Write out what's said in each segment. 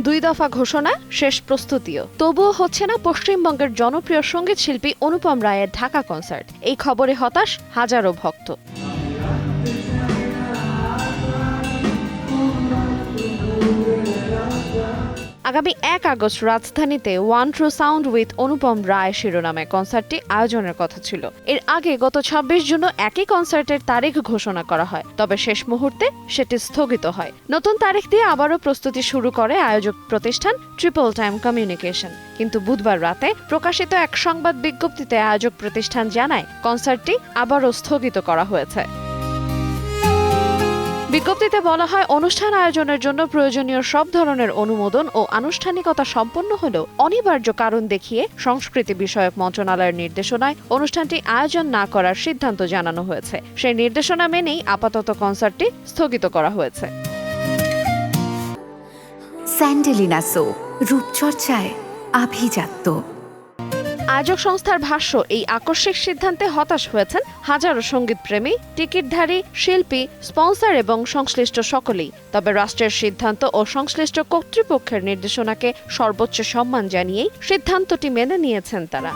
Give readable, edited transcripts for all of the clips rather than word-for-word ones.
দুই দফা ঘোষণা, শেষ প্রস্তুতিও। তবুও হচ্ছে না পশ্চিমবঙ্গের জনপ্রিয় সঙ্গীত শিল্পী অনুপম রায়ের ঢাকা কনসার্ট। এই খবরে হতাশ হাজারো ভক্ত। আগামী ১ আগস্ট রাজধানীতে one true sound with Anupam Roy শিরোনামে কনসার্টটি আয়োজনের কথা ছিল। এর আগে গত ২৬ জুন একই কনসার্টের তারিখ ঘোষণা করা হয়, তবে শেষ মুহূর্তে সেটি স্থগিত হয়। নতুন তারিখ দিয়ে আবারও প্রস্তুতি শুরু করে আয়োজক প্রতিষ্ঠান ট্রিপল টাইম কমিউনিকেশন। কিন্তু বুধবার রাতে প্রকাশিত এক সংবাদ বিজ্ঞপ্তিতে আয়োজক প্রতিষ্ঠান জানায় কনসার্টটি আবারও স্থগিত করা হয়েছে। বিজ্ঞপ্তিতে বলা হয়, অনুষ্ঠান আয়োজনের জন্য প্রয়োজনীয় সব ধরনের অনুমোদন ও আনুষ্ঠানিকতা সম্পন্ন হলেও অনিবার্য কারণ দেখিয়ে সংস্কৃতি বিষয়ক মন্ত্রণালয়ের নির্দেশনায় অনুষ্ঠানটি আয়োজন না করার সিদ্ধান্ত জানানো হয়েছে। সেই নির্দেশনা মেনেই আপাতত কনসার্টটি স্থগিত করা হয়েছে। স্যান্ডেলিনা সো, রূপচর্চায় আভিজাত্য। আয়োজক সংস্থার ভাষ্য, এই আকস্মিক সিদ্ধান্তে হতাশ হয়েছেন হাজারো সঙ্গীতপ্রেমী, টিকিটধারী, শিল্পী, স্পন্সর এবং সংশ্লিষ্ট সকলেই। তবে রাষ্ট্রের সিদ্ধান্ত ও সংশ্লিষ্ট কর্তৃপক্ষের নির্দেশনাকে সর্বোচ্চ সম্মান জানিয়েই সিদ্ধান্তটি মেনে নিয়েছেন তারা।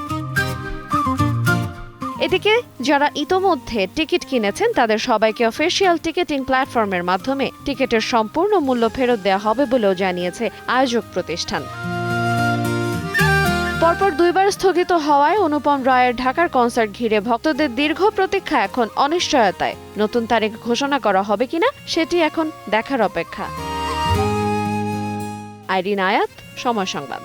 এদিকে যারা ইতোমধ্যে টিকিট কিনেছেন তাদের সবাইকে অফিসিয়াল টিকেটিং প্ল্যাটফর্মের মাধ্যমে টিকিটের সম্পূর্ণ মূল্য ফেরত দেওয়া হবে বলেও জানিয়েছে আয়োজক প্রতিষ্ঠান। পরপর দুইবার স্থগিত হওয়ায় অনুপম রায়ের ঢাকার কনসার্ট ঘিরে ভক্তদের দীর্ঘ প্রতীক্ষা এখন অনিশ্চয়তায়। নতুন তারিখ ঘোষণা করা হবে কিনা সেটি এখন দেখার অপেক্ষা। আইরিন আয়াত, সময় সংবাদ।